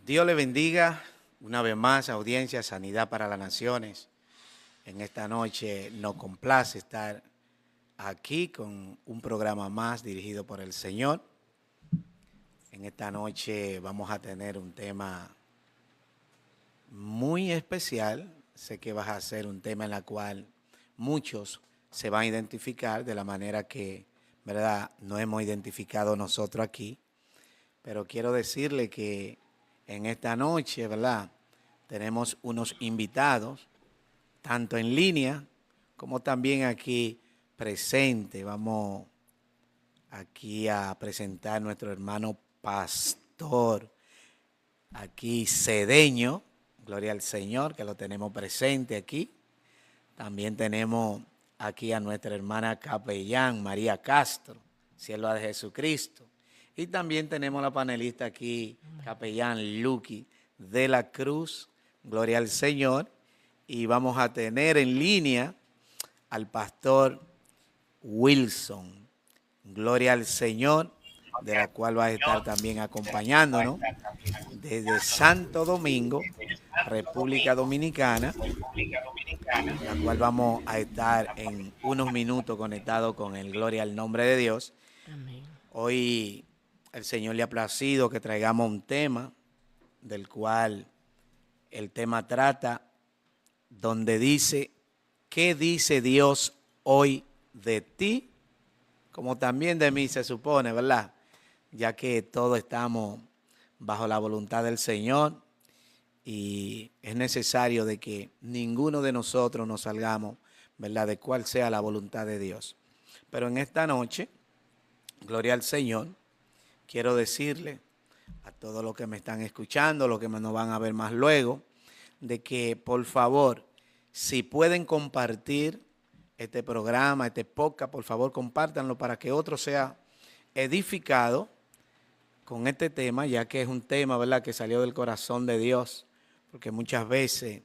Dios le bendiga una vez más, audiencia, Sanidad para las Naciones. En esta noche nos complace estar aquí con un programa más dirigido por el Señor. En esta noche vamos a tener un tema muy especial. Sé que vas a ser un tema en el cual muchos se van a identificar de la manera que, ¿verdad?, no hemos identificado nosotros aquí. Pero quiero decirle que en esta noche, ¿verdad?, tenemos unos invitados, tanto en línea como también aquí presente. Vamos aquí a presentar a nuestro hermano pastor, aquí Cedeño, gloria al Señor, que lo tenemos presente aquí. También tenemos aquí a nuestra hermana capellán María Castro, sierva de Jesucristo. Y también tenemos la panelista aquí, capellán Lucky de la Cruz, gloria al Señor. Y vamos a tener en línea al pastor Wilson, gloria al Señor, de la cual va a estar también acompañándonos desde Santo Domingo, República Dominicana, la cual vamos a estar en unos minutos conectados con el gloria al nombre de Dios. Amén. Hoy el Señor le ha placido que traigamos un tema del cual el tema trata, donde dice, ¿qué dice Dios hoy de ti? Como también de mí se supone, ¿verdad? Ya que todos estamos bajo la voluntad del Señor y es necesario de que ninguno de nosotros nos salgamos, ¿verdad?, de cuál sea la voluntad de Dios. Pero en esta noche, gloria al Señor, quiero decirle a todos los que me están escuchando, los que nos van a ver más luego, de que por favor, si pueden compartir este programa, este podcast, por favor compártanlo para que otro sea edificado con este tema, ya que es un tema, ¿verdad?, que salió del corazón de Dios, porque muchas veces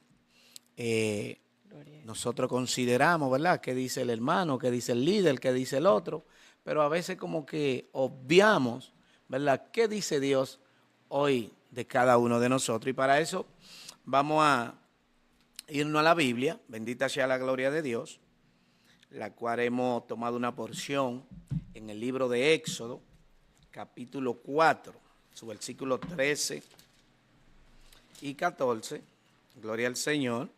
nosotros consideramos, ¿verdad?, qué dice el hermano, qué dice el líder, qué dice el otro, pero a veces como que obviamos, ¿verdad?, qué dice Dios hoy de cada uno de nosotros. Y para eso vamos a irnos a la Biblia, bendita sea la gloria de Dios, la cual hemos tomado una porción en el libro de Éxodo, capítulo 4, su versículo 13 y 14. Gloria al Señor.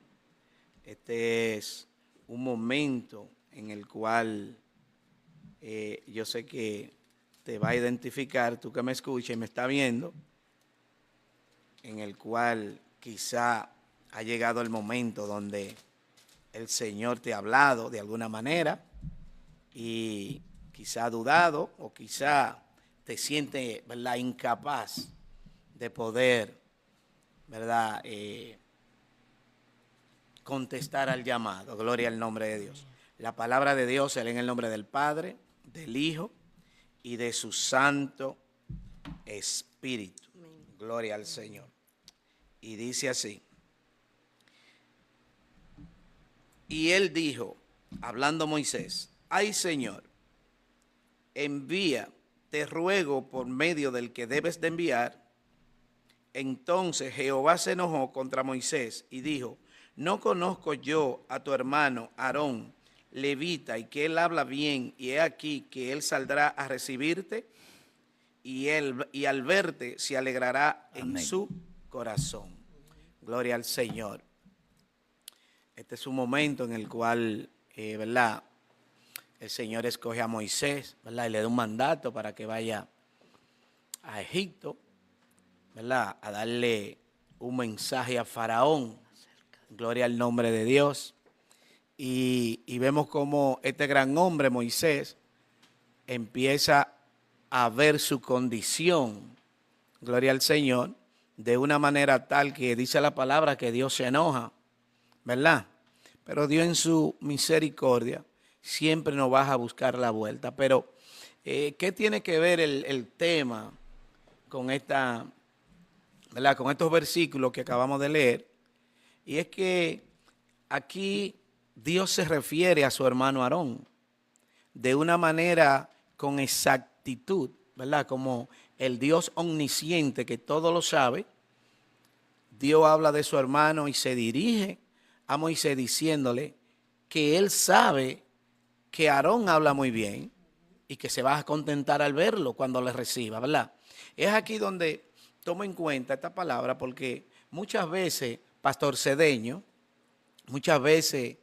Este es un momento en el cual yo sé que te va a identificar, tú que me escuchas y me está viendo, en el cual quizá ha llegado el momento donde el Señor te ha hablado de alguna manera y quizá ha dudado o quizá te sientes, ¿verdad?, incapaz de poder, ¿verdad?, contestar al llamado. Gloria al nombre de Dios. La palabra de Dios se lee en el nombre del Padre, del Hijo y de su Santo Espíritu. Gloria al Señor. Y dice así. Y él dijo, hablando Moisés, ay Señor, envía, te ruego por medio del que debes de enviar. Entonces Jehová se enojó contra Moisés y dijo, ¿no conozco yo a tu hermano Aarón, levita, y que él habla bien, y he aquí que él saldrá a recibirte, y al verte se alegrará en Amén. su corazón? Gloria al Señor. Este es un momento en el cual, ¿verdad?, el Señor escoge a Moisés, ¿verdad?, y le da un mandato para que vaya a Egipto, ¿verdad?, a darle un mensaje a Faraón. Gloria al nombre de Dios. Y vemos cómo este gran hombre, Moisés, empieza a ver su condición, gloria al Señor, de una manera tal que dice la palabra que Dios se enoja, ¿verdad? Pero Dios en su misericordia siempre nos va a buscar la vuelta. Pero, ¿qué tiene que ver el tema con esta, ¿verdad?, con estos versículos que acabamos de leer? Y es que aquí Dios se refiere a su hermano Aarón de una manera con exactitud, ¿verdad? Como el Dios omnisciente que todo lo sabe, Dios habla de su hermano y se dirige a Moisés diciéndole que él sabe que Aarón habla muy bien y que se va a contentar al verlo cuando le reciba, ¿verdad? Es aquí donde tomo en cuenta esta palabra porque muchas veces, Pastor Cedeño, muchas veces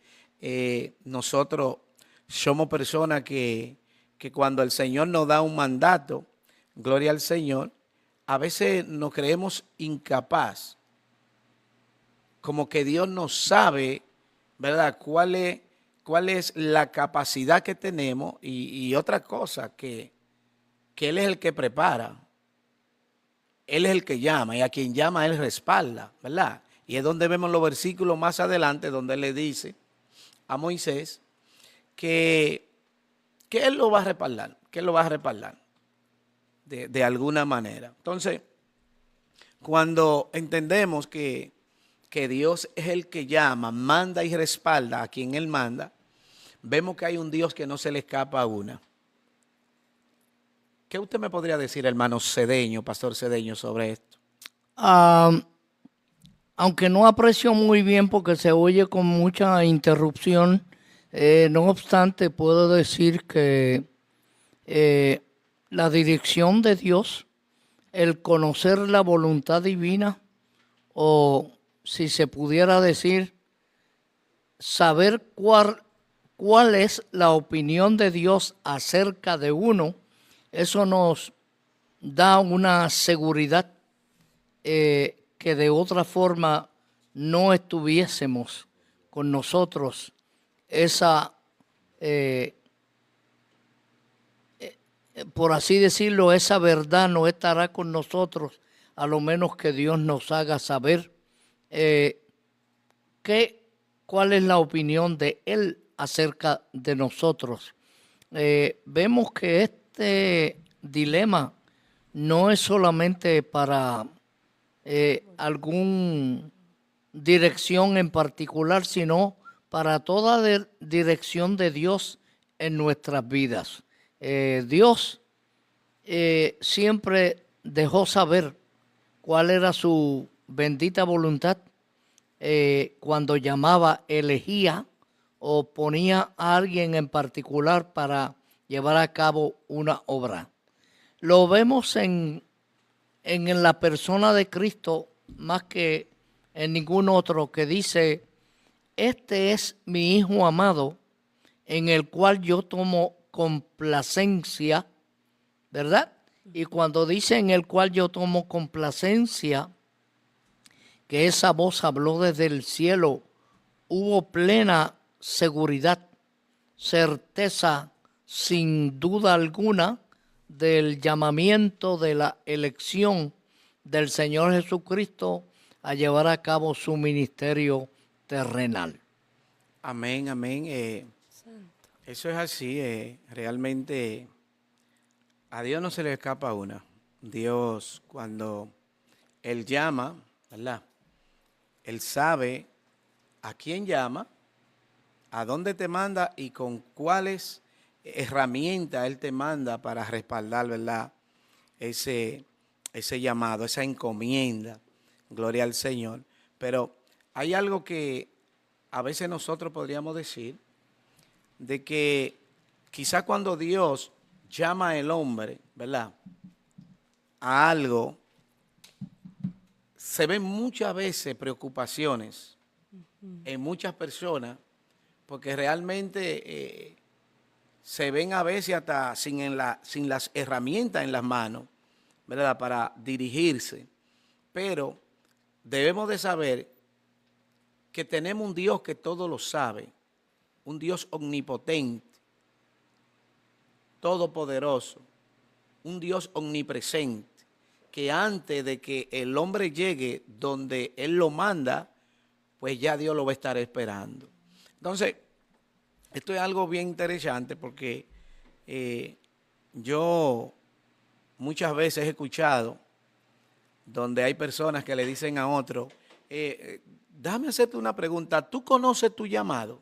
nosotros somos personas que cuando el Señor nos da un mandato, gloria al Señor, a veces nos creemos incapaz, como que Dios no sabe, ¿verdad? Cuál es la capacidad que tenemos y otra cosa, que Él es el que prepara, Él es el que llama y a quien llama Él respalda, ¿verdad? Y es donde vemos los versículos más adelante donde Él le dice a Moisés que Él lo va a respaldar, que Él lo va a respaldar de alguna manera. Entonces, cuando entendemos que Dios es el que llama, manda y respalda a quien Él manda, vemos que hay un Dios que no se le escapa a una. ¿Qué usted me podría decir, hermano Cedeño, Pastor Cedeño, sobre esto? Aunque no aprecio muy bien porque se oye con mucha interrupción, no obstante puedo decir que la dirección de Dios, el conocer la voluntad divina, o si se pudiera decir, saber cuál es la opinión de Dios acerca de uno, eso nos da una seguridad que de otra forma no estuviésemos con nosotros. Esa, por así decirlo, esa verdad no estará con nosotros, a lo menos que Dios nos haga saber cuál es la opinión de Él acerca de nosotros. Vemos que este dilema no es solamente para alguna dirección en particular, sino para toda dirección de Dios en nuestras vidas. Dios siempre dejó saber cuál era su bendita voluntad cuando llamaba, elegía o ponía a alguien en particular para llevar a cabo una obra. Lo vemos en la persona de Cristo más que en ningún otro, que dice: este es mi Hijo amado, en el cual yo tomo complacencia, ¿verdad? Y cuando dice en el cual yo tomo complacencia, que esa voz habló desde el cielo, hubo plena seguridad, certeza, sin duda alguna, del llamamiento, de la elección del Señor Jesucristo a llevar a cabo su ministerio terrenal. Amén, amén. Eso es así. Realmente a Dios no se le escapa una. Dios, cuando Él llama, ¿verdad? Él sabe a quién llama, a dónde te manda y con cuáles herramientas Él te manda para respaldar, ¿verdad? Ese llamado, esa encomienda. Gloria al Señor. Pero hay algo que a veces nosotros podríamos decir, de que quizá cuando Dios llama al hombre, ¿verdad?, a algo, se ven muchas veces preocupaciones en muchas personas, porque realmente se ven a veces hasta sin las herramientas en las manos, ¿verdad?, para dirigirse. Pero debemos de saber que tenemos un Dios que todo lo sabe, un Dios omnipotente, todopoderoso, un Dios omnipresente, que antes de que el hombre llegue donde Él lo manda, pues ya Dios lo va a estar esperando. Entonces, esto es algo bien interesante porque yo muchas veces he escuchado donde hay personas que le dicen a otro, déjame hacerte una pregunta, ¿tú conoces tu llamado?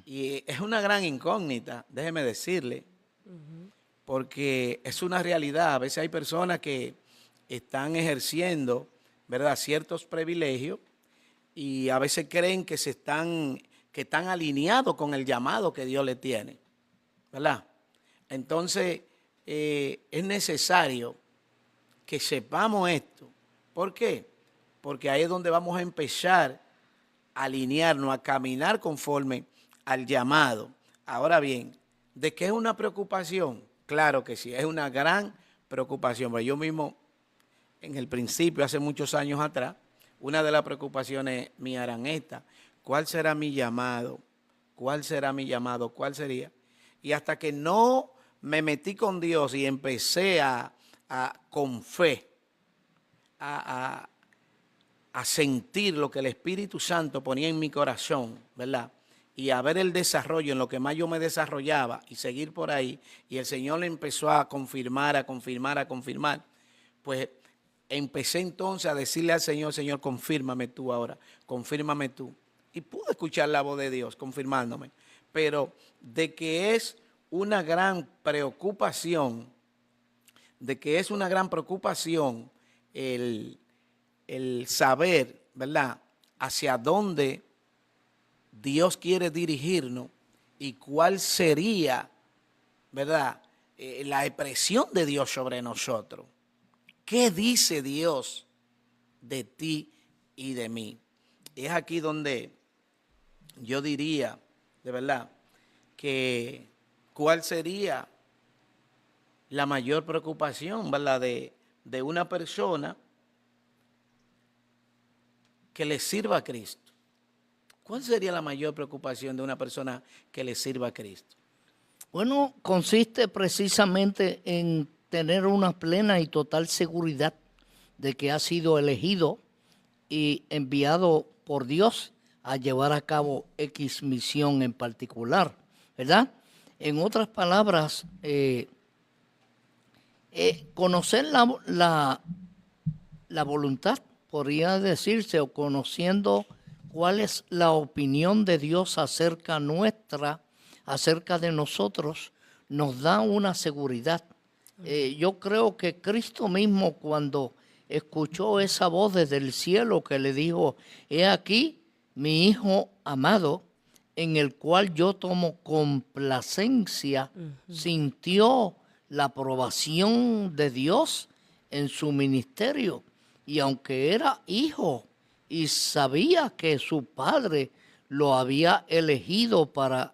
Y es una gran incógnita, déjeme decirle, porque es una realidad. A veces hay personas que están ejerciendo, ¿verdad?, ciertos privilegios y a veces creen que están alineados con el llamado que Dios le tiene, ¿verdad? Entonces, es necesario que sepamos esto. ¿Por qué? Porque ahí es donde vamos a empezar a alinearnos, a caminar conforme al llamado. Ahora bien, ¿de qué es una preocupación? Claro que sí, es una gran preocupación. Pero yo mismo, en el principio, hace muchos años atrás, una de las preocupaciones mías eran estas: ¿cuál será mi llamado? ¿Cuál será mi llamado? ¿Cuál sería? Y hasta que no me metí con Dios y empecé con fe a sentir lo que el Espíritu Santo ponía en mi corazón, ¿verdad? Y a ver el desarrollo en lo que más yo me desarrollaba y seguir por ahí. Y el Señor le empezó a confirmar, pues empecé entonces a decirle al Señor: Señor, confírmame tú ahora, confírmame tú. Y pude escuchar la voz de Dios confirmándome. Pero de que es una gran preocupación, el saber, ¿verdad?, hacia dónde Dios quiere dirigirnos y cuál sería, ¿verdad?, la expresión de Dios sobre nosotros. ¿Qué dice Dios de ti y de mí? Es aquí donde yo diría, de verdad, que cuál sería la mayor preocupación, ¿verdad?, de una persona que le sirva a Cristo. ¿Cuál sería la mayor preocupación de una persona que le sirva a Cristo? Bueno, consiste precisamente en tener una plena y total seguridad de que ha sido elegido y enviado por Dios a llevar a cabo X misión en particular, ¿verdad? En otras palabras, conocer la voluntad, podría decirse, o conociendo cuál es la opinión de Dios acerca de nosotros, nos da una seguridad. Yo creo que Cristo mismo, cuando escuchó esa voz desde el cielo que le dijo: he aquí mi Hijo amado, en el cual yo tomo complacencia, sintió la aprobación de Dios en su ministerio. Y aunque era hijo y sabía que su padre lo había elegido para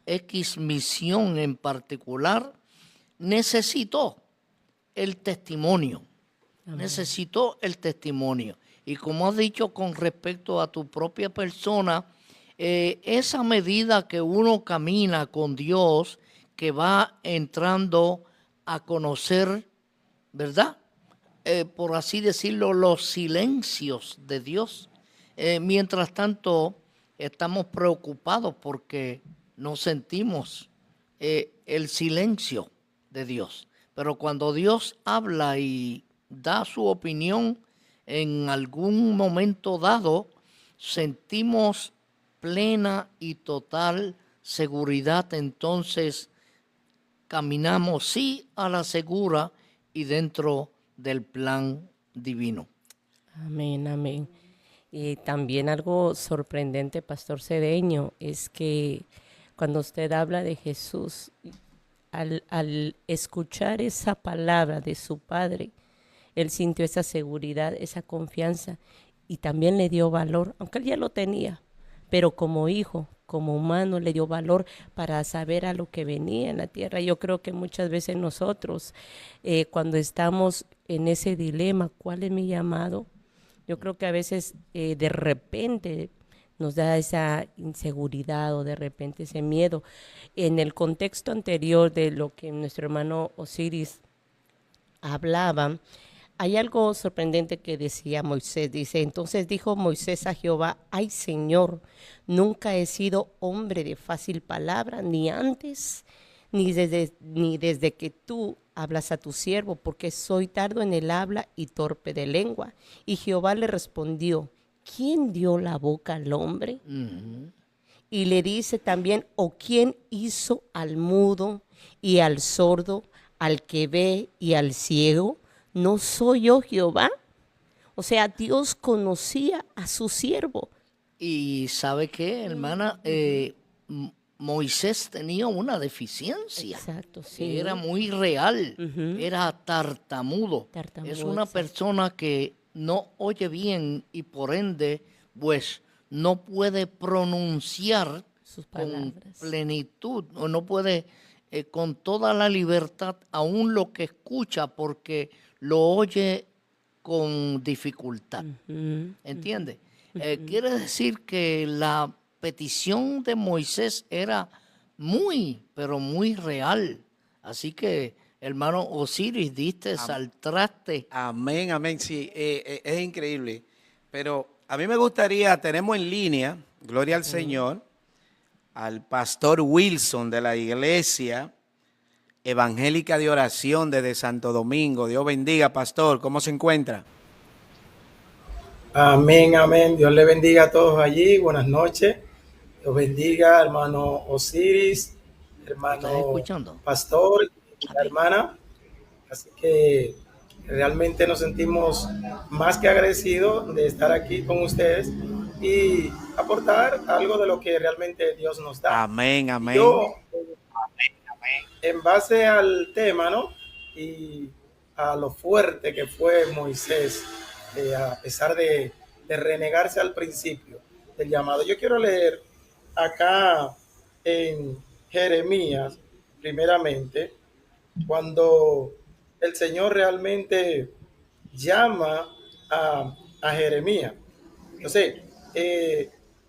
X misión en particular, necesitó el testimonio. Amén. Necesitó el testimonio. Y como has dicho con respecto a tu propia persona, esa medida que uno camina con Dios, que va entrando a conocer, ¿verdad?, por así decirlo, los silencios de Dios. Mientras tanto, estamos preocupados porque no sentimos el silencio de Dios. Pero cuando Dios habla y da su opinión en algún momento dado, sentimos plena y total seguridad. Entonces, caminamos sí a la segura y dentro del plan divino. Amén, amén. Y también algo sorprendente, Pastor Cedeño, es que cuando usted habla de Jesús, al escuchar esa palabra de su Padre, él sintió esa seguridad, esa confianza, y también le dio valor, aunque él ya lo tenía, pero como hijo, como humano, le dio valor para saber a lo que venía en la tierra. Yo creo que muchas veces nosotros, cuando estamos en ese dilema, ¿cuál es mi llamado? Yo creo que a veces de repente nos da esa inseguridad o de repente ese miedo. En el contexto anterior de lo que nuestro hermano Osiris hablaba, hay algo sorprendente que decía Moisés. Dice: entonces dijo Moisés a Jehová: ay, Señor, nunca he sido hombre de fácil palabra, ni antes, ni desde que tú hablas a tu siervo, porque soy tardo en el habla y torpe de lengua. Y Jehová le respondió: ¿quién dio la boca al hombre? Y le dice también: ¿o quién hizo al mudo y al sordo, al que ve y al ciego? ¿No soy yo Jehová? O sea, Dios conocía a su siervo. Y ¿sabe qué, hermana? Moisés tenía una deficiencia. Exacto, Que sí. era muy real, Ujú. era tartamudo. Tartamudo, Es una exacto. persona que no oye bien y por ende, pues no puede pronunciar Sus con palabras. plenitud o no puede con toda la libertad aún lo que escucha porque lo oye con dificultad. Ujú. ¿Entiende? Quiere decir que la petición de Moisés era muy, pero muy real. Así que, hermano Osiris, diste al traste. Amén, amén. Sí, es increíble. Pero a mí me gustaría, tenemos en línea, gloria al Señor, al pastor Wilson de la Iglesia Evangélica de Oración desde Santo Domingo. Dios bendiga, pastor. ¿Cómo se encuentra? Amén, amén. Dios le bendiga a todos allí. Buenas noches. Dios bendiga, hermano Osiris, ¿Me estás hermano escuchando? pastor y la Amén. hermana. Así que realmente nos sentimos más que agradecidos de estar aquí con ustedes y aportar algo de lo que realmente Dios nos da. Amén, amén. Yo, en base al tema, ¿no? Y a lo fuerte que fue Moisés, a pesar de renegarse al principio del llamado. Yo quiero leer acá en Jeremías, primeramente, cuando el Señor realmente llama a Jeremías. Entonces,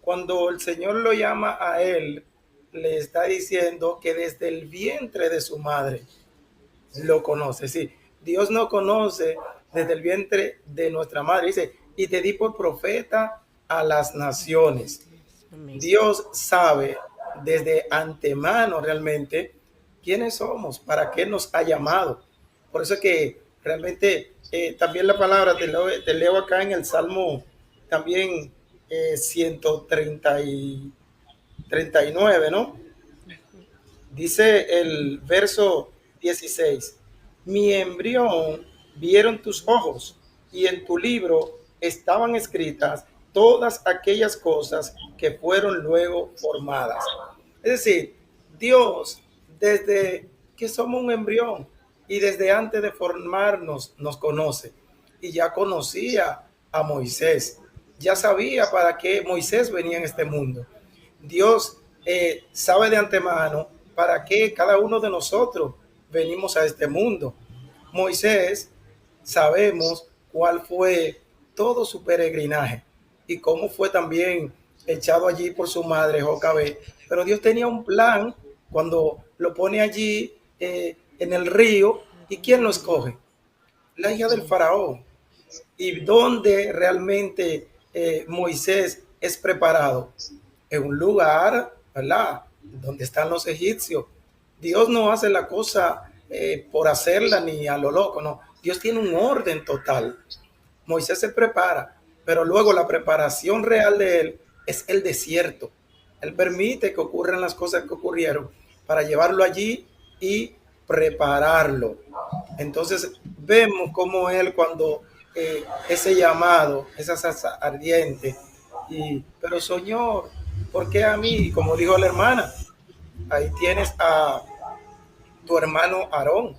cuando el Señor lo llama a él, le está diciendo que desde el vientre de su madre lo conoce. Sí, Dios no conoce desde el vientre de nuestra madre. Dice, y te di por profeta a las naciones. Amén. Dios sabe desde antemano realmente quiénes somos, para qué nos ha llamado. Por eso es que realmente también la palabra, te leo acá en el Salmo también 139, ¿no? Dice el verso 16, mi embrión vieron tus ojos y en tu libro estaban escritas todas aquellas cosas que fueron luego formadas. Es decir, Dios, desde que somos un embrión y desde antes de formarnos, nos conoce. Y ya conocía a Moisés, ya sabía para qué Moisés venía en este mundo. Dios sabe de antemano para qué cada uno de nosotros venimos a este mundo. Moisés, sabemos cuál fue todo su peregrinaje y cómo fue también echado allí por su madre Jocabed. Pero Dios tenía un plan cuando lo pone allí en el río. ¿Y quién lo escoge? La hija del faraón. ¿Y dónde realmente Moisés es preparado? En un lugar, ¿verdad?, donde están los egipcios. Dios no hace la cosa por hacerla ni a lo loco, no. Dios tiene un orden total. Moisés se prepara, pero luego la preparación real de él es el desierto. Él permite que ocurran las cosas que ocurrieron para llevarlo allí y prepararlo. Entonces vemos cómo él cuando ese llamado, esa salsa ardiente, pero Señor, ¿por qué a mí? Como dijo la hermana, ahí tienes a tu hermano Aarón.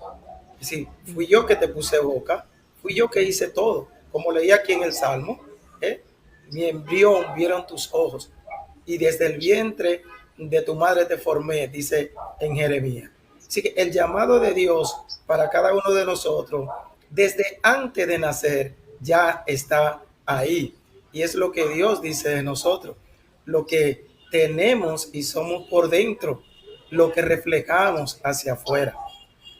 Es decir, fui yo que te puse boca, fui yo que hice todo. Como leí aquí en el Salmo, mi embrión vieron tus ojos y desde el vientre de tu madre te formé, dice en Jeremías. Así que el llamado de Dios para cada uno de nosotros, desde antes de nacer, ya está ahí. Y es lo que Dios dice de nosotros, lo que tenemos y somos por dentro, lo que reflejamos hacia afuera.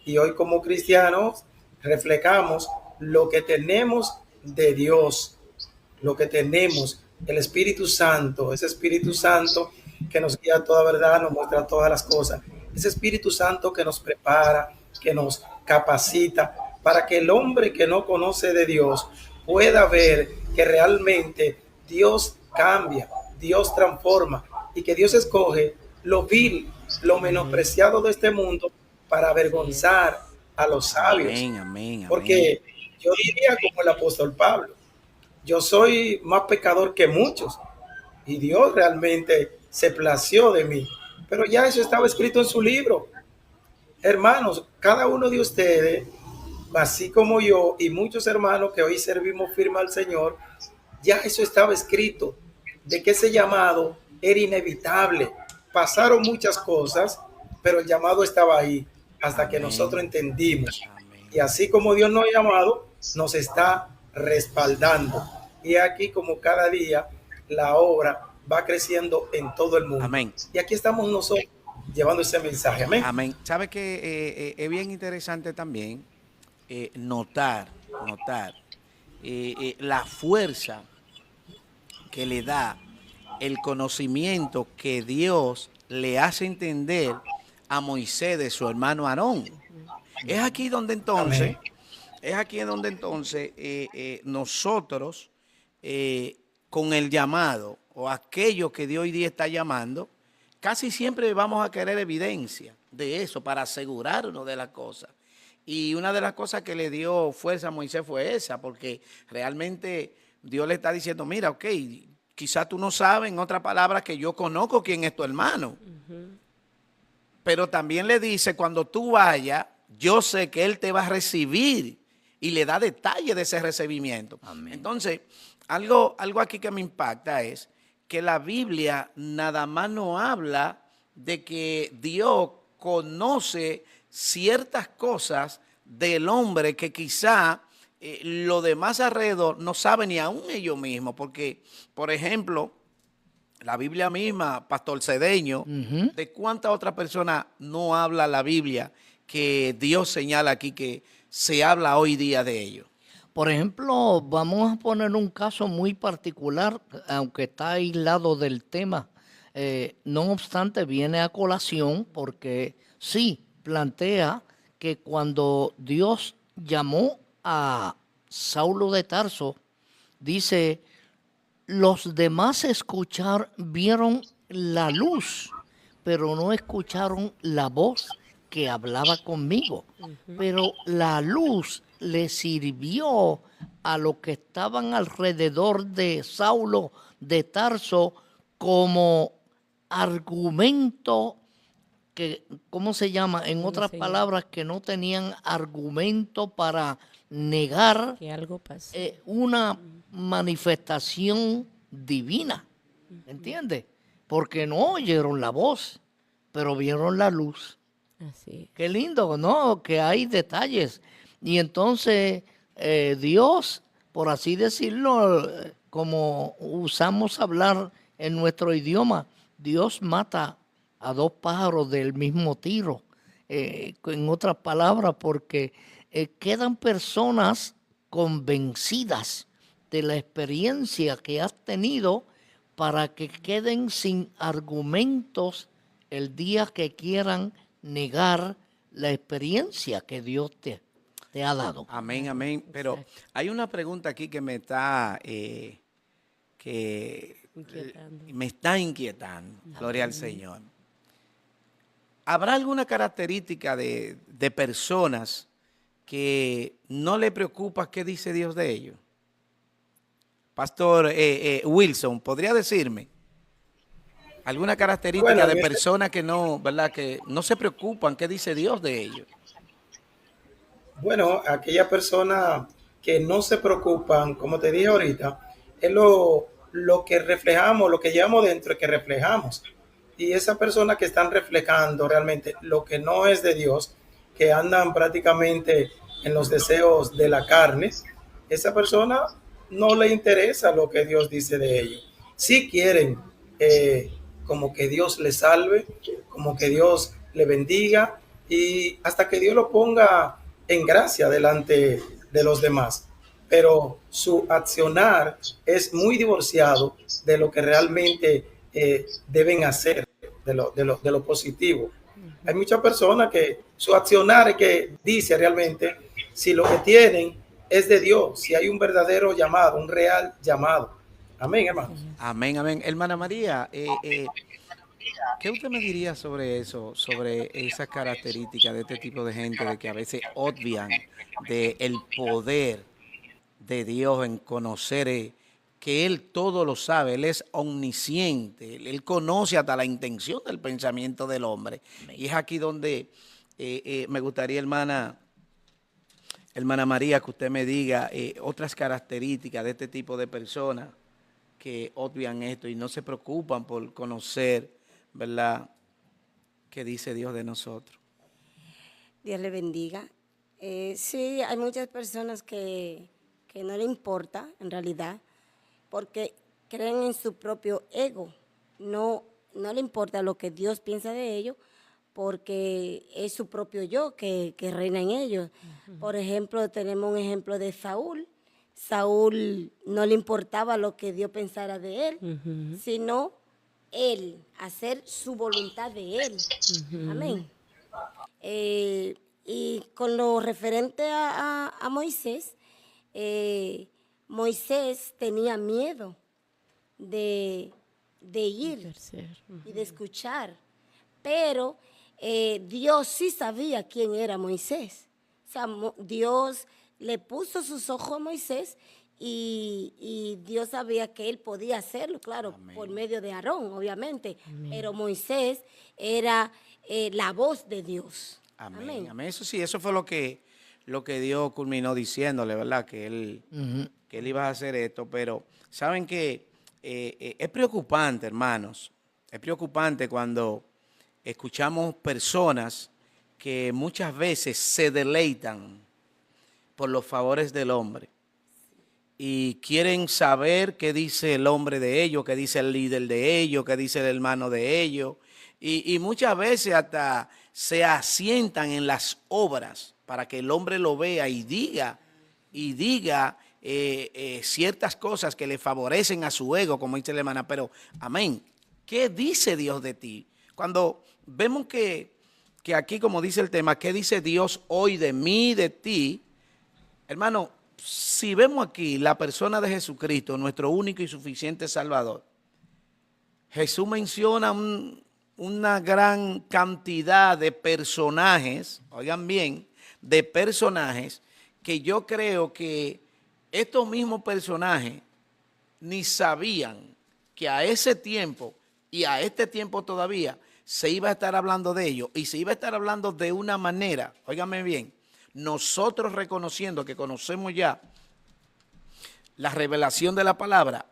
Y hoy como cristianos reflejamos lo que tenemos de Dios, lo que tenemos, el Espíritu Santo, ese Espíritu Santo que nos guía a toda verdad, nos muestra todas las cosas, ese Espíritu Santo que nos prepara, que nos capacita para que el hombre que no conoce de Dios pueda ver que realmente Dios cambia, Dios transforma y que Dios escoge lo vil, lo menospreciado de este mundo para avergonzar a los sabios. Amén, amén, amén. Porque yo diría como el apóstol Pablo, yo soy más pecador que muchos y Dios realmente se plació de mí. Pero ya eso estaba escrito en su libro. Hermanos, cada uno de ustedes, así como yo y muchos hermanos que hoy servimos firme al Señor, ya eso estaba escrito, de que ese llamado era inevitable. Pasaron muchas cosas, pero el llamado estaba ahí hasta que nosotros Amén. entendimos. Amén. Y así como Dios nos ha llamado, nos está respaldando. Y aquí como cada día la obra va creciendo en todo el mundo. Amén. Y aquí estamos nosotros llevando ese mensaje. Amén. Amén. Sabe que es bien interesante también notar la fuerza que le da el conocimiento que Dios le hace entender a Moisés de su hermano Aarón. Es aquí donde entonces, Amén. nosotros, con el llamado o aquello que Dios hoy día está llamando, casi siempre vamos a querer evidencia de eso para asegurarnos de la cosa. Y una de las cosas que le dio fuerza a Moisés fue esa, porque realmente Dios le está diciendo, mira, ok, quizás tú no sabes, en otras palabras, que yo conozco quién es tu hermano. Pero también le dice, cuando tú vayas, yo sé que Él te va a recibir y le da detalle de ese recibimiento. Amén. Entonces, algo aquí que me impacta es que la Biblia nada más no habla de que Dios conoce ciertas cosas del hombre que quizá lo demás alrededor no saben ni aún ellos mismos. Porque, por ejemplo, la Biblia misma, Pastor Cedeño, Ujú. ¿de cuántas otras personas no habla la Biblia que Dios señala aquí que se habla hoy día de ellos? Por ejemplo, vamos a poner un caso muy particular, aunque está aislado del tema. No obstante, viene a colación porque sí plantea que cuando Dios llamó a Saulo de Tarso, dice, los demás vieron la luz, pero no escucharon la voz que hablaba conmigo. Pero la luz le sirvió a los que estaban alrededor de Saulo de Tarso como argumento que, ¿cómo se llama? En ¿Cómo otras se llama? palabras, que no tenían argumento para negar Que algo pasó. una manifestación divina, ¿entiendes? Porque no oyeron la voz, pero vieron la luz. Así Qué lindo, ¿no? Que hay detalles. Y entonces Dios, por así decirlo, como usamos hablar en nuestro idioma, Dios mata a dos pájaros del mismo tiro. En otras palabras, porque quedan personas convencidas de la experiencia que has tenido para que queden sin argumentos el día que quieran negar la experiencia que Dios te ha dado. Amén, Claro, amén. Pero exacto. hay una pregunta aquí que me está, Inquietando. me está inquietando. Gloria al Señor. ¿Habrá alguna característica de personas que no le preocupa qué dice Dios de ellos? Pastor Wilson, ¿podría decirme alguna característica Bueno, de personas que no, ¿verdad? Que no se preocupan qué dice Dios de ellos? bueno, aquella persona que no se preocupan, como te dije ahorita, es lo que reflejamos, lo que llevamos dentro, que reflejamos. Y esas personas que están reflejando realmente lo que no es de Dios, que andan prácticamente en los deseos de la carne, esa persona no le interesa lo que Dios dice de ellos. Si quieren como que Dios le salve, como que Dios le bendiga y hasta que Dios lo ponga en gracia delante de los demás. Pero su accionar es muy divorciado de lo que realmente deben hacer, de lo positivo. Hay muchas personas que su accionar es que dice realmente si lo que tienen es de Dios, si hay un verdadero llamado, un real llamado. Amén, hermanos. Amén, amén. Hermana María, ¿qué usted me diría sobre eso, sobre esas características de este tipo de gente, de que a veces obvian del poder de Dios, en conocer que Él todo lo sabe, Él es omnisciente, Él conoce hasta la intención del pensamiento del hombre. Y es aquí donde me gustaría, hermana María, que usted me diga otras características de este tipo de personas que obvian esto y no se preocupan por conocer, ¿verdad?, qué dice Dios de nosotros. Dios le bendiga. Sí, hay muchas personas que no le importa, en realidad, porque creen en su propio ego. No le importa lo que Dios piensa de ellos, porque es su propio yo que reina en ellos. Por ejemplo, tenemos un ejemplo de Saúl. Saúl no le importaba lo que Dios pensara de él, sino él, hacer su voluntad de él. Amén. Y con lo referente a Moisés, Moisés tenía miedo de ir y de escuchar, pero Dios sí sabía quién era Moisés. O sea, Dios le puso sus ojos a Moisés y Dios sabía que él podía hacerlo, claro, amén, por medio de Aarón, obviamente. Amén. Pero Moisés era la voz de Dios. Amén. Amén. Amén. Eso sí, eso fue lo que Dios culminó diciéndole, ¿verdad? Que él iba a hacer esto, pero saben que es preocupante, hermanos. Es preocupante cuando escuchamos personas que muchas veces se deleitan por los favores del hombre y quieren saber qué dice el hombre de ellos, qué dice el líder de ellos, qué dice el hermano de ellos, y muchas veces hasta se asientan en las obras para que el hombre lo vea y diga ciertas cosas que le favorecen a su ego, como dice la hermana. Pero, amén, ¿qué dice Dios de ti? Cuando vemos que aquí, como dice el tema, ¿qué dice Dios hoy de mí, de ti? Hermano, si vemos aquí la persona de Jesucristo, nuestro único y suficiente Salvador, Jesús menciona una gran cantidad de personajes, oigan bien, de personajes que yo creo que estos mismos personajes ni sabían que a ese tiempo y a este tiempo todavía se iba a estar hablando de ellos y se iba a estar hablando de una manera, óigame bien, nosotros reconociendo que conocemos ya la revelación de la palabra,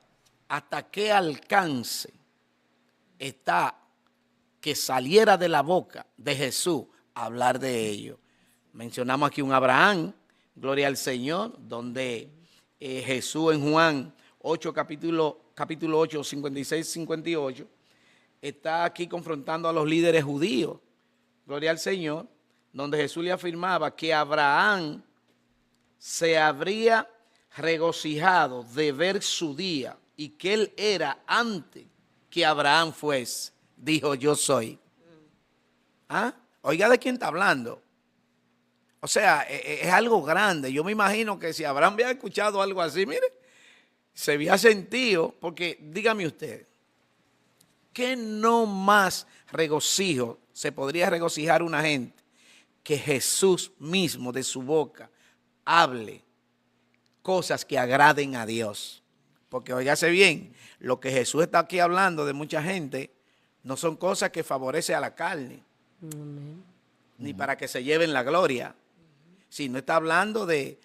hasta qué alcance está que saliera de la boca de Jesús hablar de ello. Mencionamos aquí un Abraham, gloria al Señor, donde Jesús en Juan 8, capítulo 8, 56, 58, está aquí confrontando a los líderes judíos, gloria al Señor, donde Jesús le afirmaba que Abraham se habría regocijado de ver su día y que él era antes que Abraham fuese. Dijo, yo soy. ¿Ah? Oiga de quién está hablando. O sea, es algo grande. Yo me imagino que si Abraham había escuchado algo así, mire, se había sentido, porque dígame usted, ¿qué no más regocijo se podría regocijar una gente que Jesús mismo de su boca hable cosas que agraden a Dios? Porque óigase bien, lo que Jesús está aquí hablando de mucha gente no son cosas que favorecen a la carne, ni para que se lleven la gloria, sino está hablando de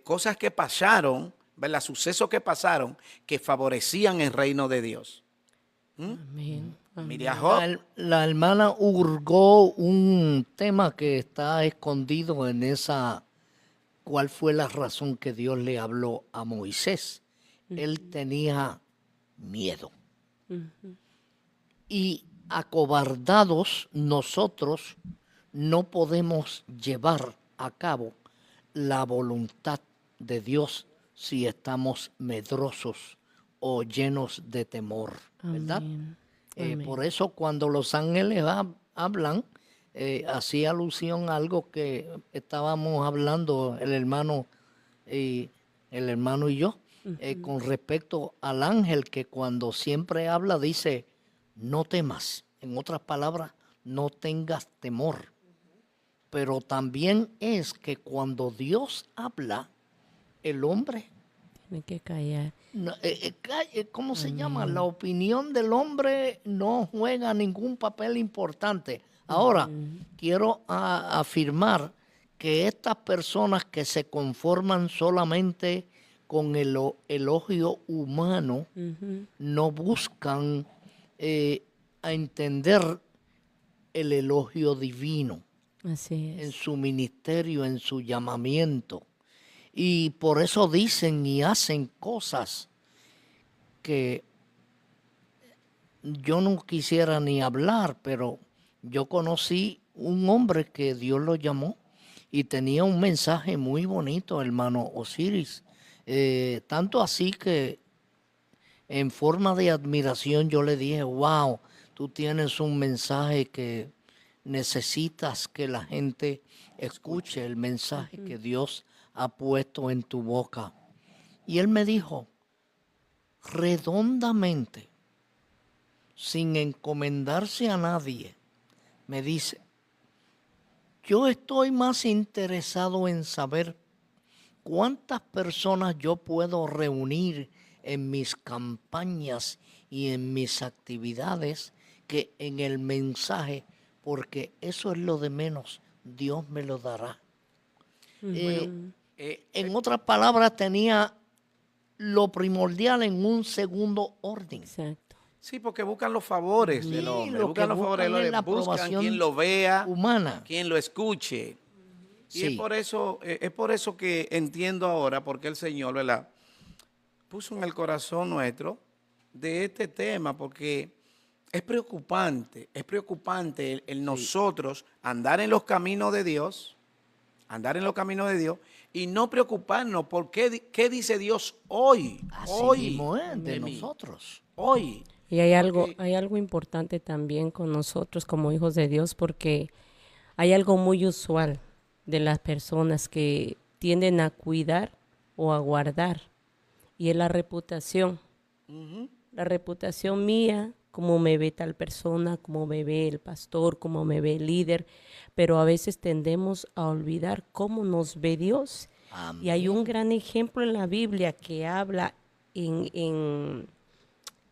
cosas que pasaron, ¿verdad? Sucesos que pasaron que favorecían el reino de Dios. Amén. Mire a Job. La hermana hurgó un tema que está escondido en esa. ¿Cuál fue la razón que Dios le habló a Moisés? Él tenía miedo. Y acobardados nosotros no podemos llevar a cabo la voluntad de Dios si estamos medrosos o llenos de temor, ¿verdad? Por eso cuando los ángeles hablan, hacía alusión a algo que estábamos hablando el hermano y yo, con respecto al ángel que cuando siempre habla dice, no temas. En otras palabras, no tengas temor. Pero también es que cuando Dios habla, el hombre Tiene que callar. No, ¿cómo se llama? La opinión del hombre no juega ningún papel importante. Ahora, quiero afirmar que estas personas que se conforman solamente con el elogio humano no buscan a entender el elogio divino Así en es. su ministerio, en su llamamiento. Y por eso dicen y hacen cosas que yo no quisiera ni hablar, pero yo conocí un hombre que Dios lo llamó y tenía un mensaje muy bonito, hermano Osiris. Tanto así que en forma de admiración yo le dije, wow, tú tienes un mensaje que necesitas que la gente escuche el mensaje que Dios ha puesto en tu boca. Y él me dijo, redondamente, sin encomendarse a nadie, me dice, yo estoy más interesado en saber cuántas personas yo puedo reunir en mis campañas y en mis actividades que en el mensaje, porque eso es lo de menos, Dios me lo dará. En otras palabras, tenía lo primordial en un segundo orden. Exacto. Sí, porque buscan los favores Sí, del hombre, lo buscan que los favores del buscan es hombre, la buscan aprobación quien lo vea, humana. quien lo escuche. Y Sí. es por eso que entiendo ahora por qué el Señor, ¿verdad?, puso en el corazón nuestro de este tema, porque es preocupante el nosotros andar en los caminos de Dios, y no preocuparnos por qué dice Dios hoy, Así mismo es de mí, nosotros. hoy. Y hay Porque- algo importante también con nosotros como hijos de Dios, porque hay algo muy usual de las personas que tienden a cuidar o a guardar, y es la reputación. La reputación mía, cómo me ve tal persona, cómo me ve el pastor, cómo me ve el líder, pero a veces tendemos a olvidar cómo nos ve Dios. Amén. Y hay un gran ejemplo en la Biblia que habla en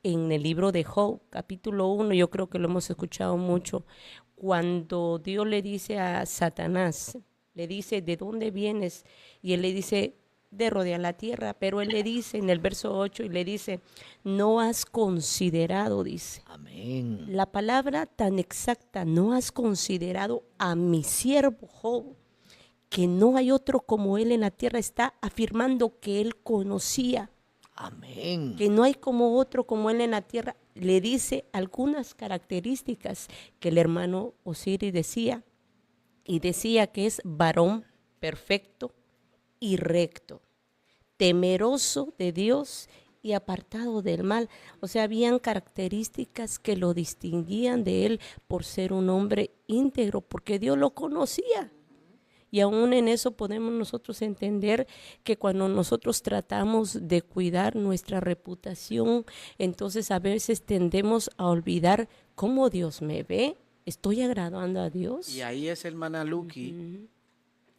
el libro de Job, capítulo 1, yo creo que lo hemos escuchado mucho, cuando Dios le dice a Satanás, le dice, ¿de dónde vienes? Y él le dice, de rodear la tierra, pero él le dice en el verso 8, y le dice, no has considerado, dice, Amén. la palabra tan exacta, no has considerado a mi siervo Job, que no hay otro como él en la tierra, está afirmando que él conocía, Amén. que no hay como otro como él en la tierra. Le dice algunas características que el hermano Osiris decía, y decía que es varón perfecto y recto, temeroso de Dios y apartado del mal. O sea, habían características que lo distinguían de él por ser un hombre íntegro, porque Dios lo conocía. Y aún en eso podemos nosotros entender que cuando nosotros tratamos de cuidar nuestra reputación, entonces a veces tendemos a olvidar cómo Dios me ve. ¿Estoy agradando a Dios? Y ahí es, hermana Lucky,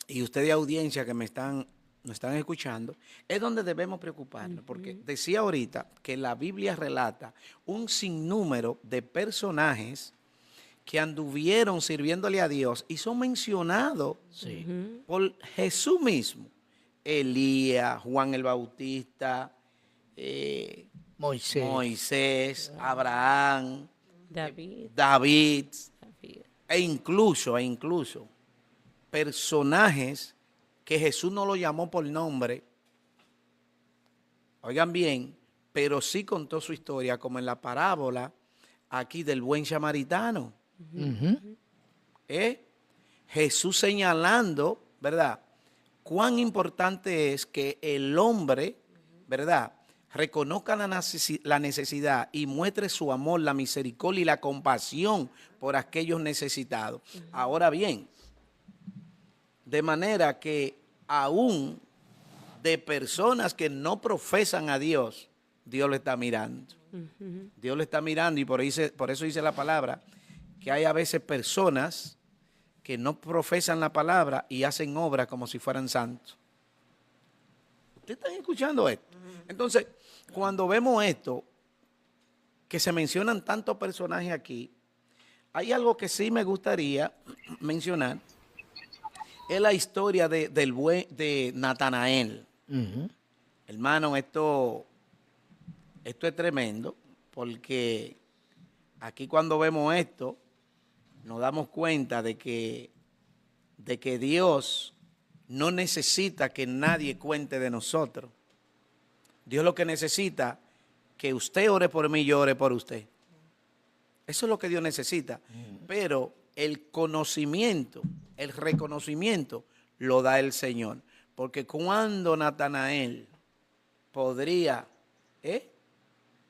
y ustedes, audiencia que nos están escuchando, es donde debemos preocuparnos, porque decía ahorita que la Biblia relata un sinnúmero de personajes que anduvieron sirviéndole a Dios y son mencionados por Jesús mismo. Elías, Juan el Bautista, Moisés, Abraham, David. David, e incluso personajes que Jesús no lo llamó por nombre, oigan bien, pero sí contó su historia, como en la parábola aquí del buen samaritano. Jesús señalando, ¿verdad?, cuán importante es que el hombre, ¿verdad?, reconozca la necesidad y muestre su amor, la misericordia y la compasión por aquellos necesitados. Ahora bien, de manera que aún de personas que no profesan a Dios, Dios le está mirando. Dios le está mirando, y por eso dice la palabra que hay a veces personas que no profesan la palabra y hacen obras como si fueran santos. ¿Ustedes están escuchando esto? Entonces, cuando vemos esto, que se mencionan tantos personajes aquí, hay algo que sí me gustaría mencionar, es la historia de Natanael. Ujú. Hermano, esto es tremendo, porque aquí cuando vemos esto, nos damos cuenta de que Dios no necesita que nadie cuente de nosotros. Dios lo que necesita que usted ore por mí y yo ore por usted. Eso es lo que Dios necesita. Pero el conocimiento, el reconocimiento lo da el Señor. Porque cuando Natanael podría,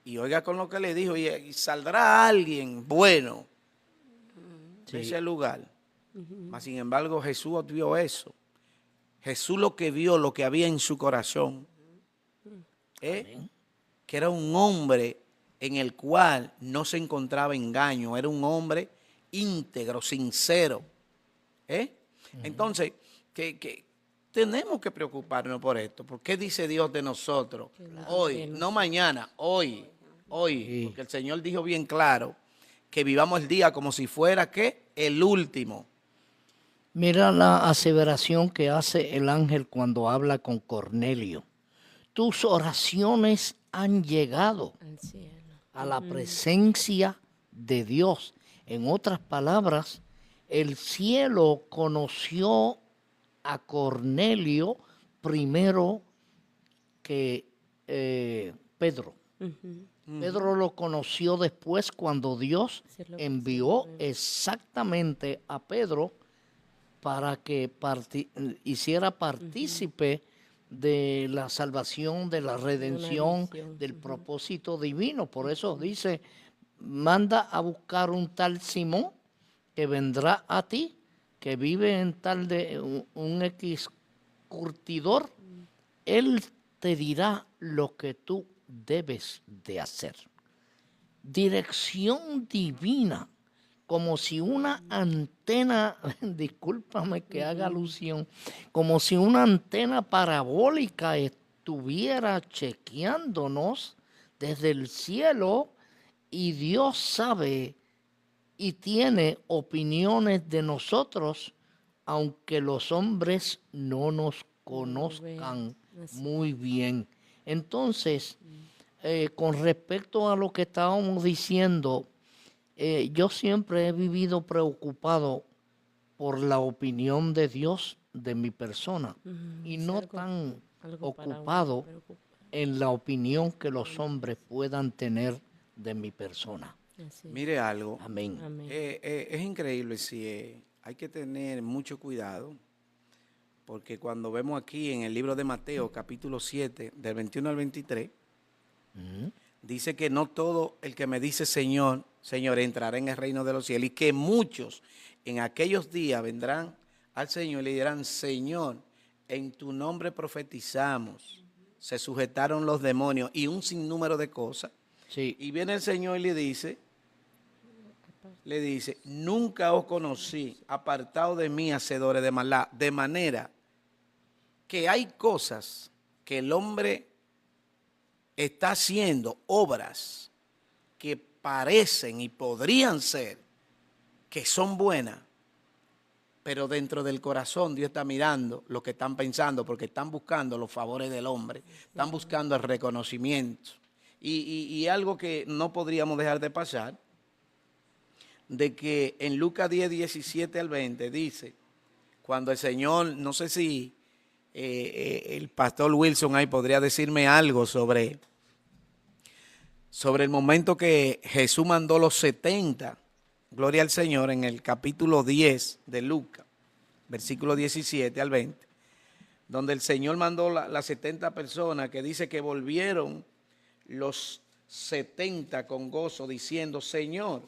y oiga con lo que le dijo, y saldrá alguien bueno de ese lugar. Mas, sin embargo, Jesús vio eso. Jesús lo que vio, lo que había en su corazón, que era un hombre en el cual no se encontraba engaño, era un hombre íntegro, sincero. Entonces, que tenemos que preocuparnos por esto. ¿Por qué dice Dios de nosotros? Hoy, no mañana, hoy. Sí. Porque el Señor dijo bien claro que vivamos el día como si fuera, ¿qué? El último. Mira la aseveración que hace el ángel cuando habla con Cornelio. Tus oraciones han llegado Al cielo. a la presencia de Dios. En otras palabras, el cielo conoció a Cornelio primero que Pedro. Pedro lo conoció después cuando Dios Sí, lo envió exactamente a Pedro para que hiciera partícipe de la salvación, de la redención, visión. del propósito divino. Por eso dice, manda a buscar un tal Simón que vendrá a ti, que vive en tal de un X curtidor. Él te dirá lo que tú debes de hacer. Dirección divina, como si una antena, discúlpame que haga alusión, como si una antena parabólica estuviera chequeándonos desde el cielo, y Dios sabe y tiene opiniones de nosotros, aunque los hombres no nos conozcan muy bien. Entonces, con respecto a lo que estábamos diciendo, yo siempre he vivido preocupado por la opinión de Dios de mi persona y no tan ocupado en la opinión que los hombres puedan tener de mi persona. Así es. Mire algo. Amén. Amén. Es increíble, sí, hay que tener mucho cuidado, porque cuando vemos aquí en el libro de Mateo, capítulo 7, del 21 al 23, dice que no todo el que me dice Señor, Señor, entrará en el reino de los cielos, y que muchos en aquellos días vendrán al Señor y le dirán, Señor, en tu nombre profetizamos, se sujetaron los demonios y un sinnúmero de cosas. Sí. Y viene el Señor y le dice, nunca os conocí, apartado de mí, hacedores de maldad. De manera que hay cosas que el hombre está haciendo, obras que parecen y podrían ser que son buenas, pero dentro del corazón Dios está mirando lo que están pensando, porque están buscando los favores del hombre, están buscando el reconocimiento. Y algo que no podríamos dejar de pasar, de que en Lucas 10, 17 al 20 dice, cuando el Señor, no sé si el pastor Wilson ahí podría decirme algo sobre el momento que Jesús mandó los 70, gloria al Señor, en el capítulo 10 de Lucas, versículo 17 al 20, donde el Señor mandó las 70 personas, que dice que volvieron los 70 con gozo, diciendo, Señor,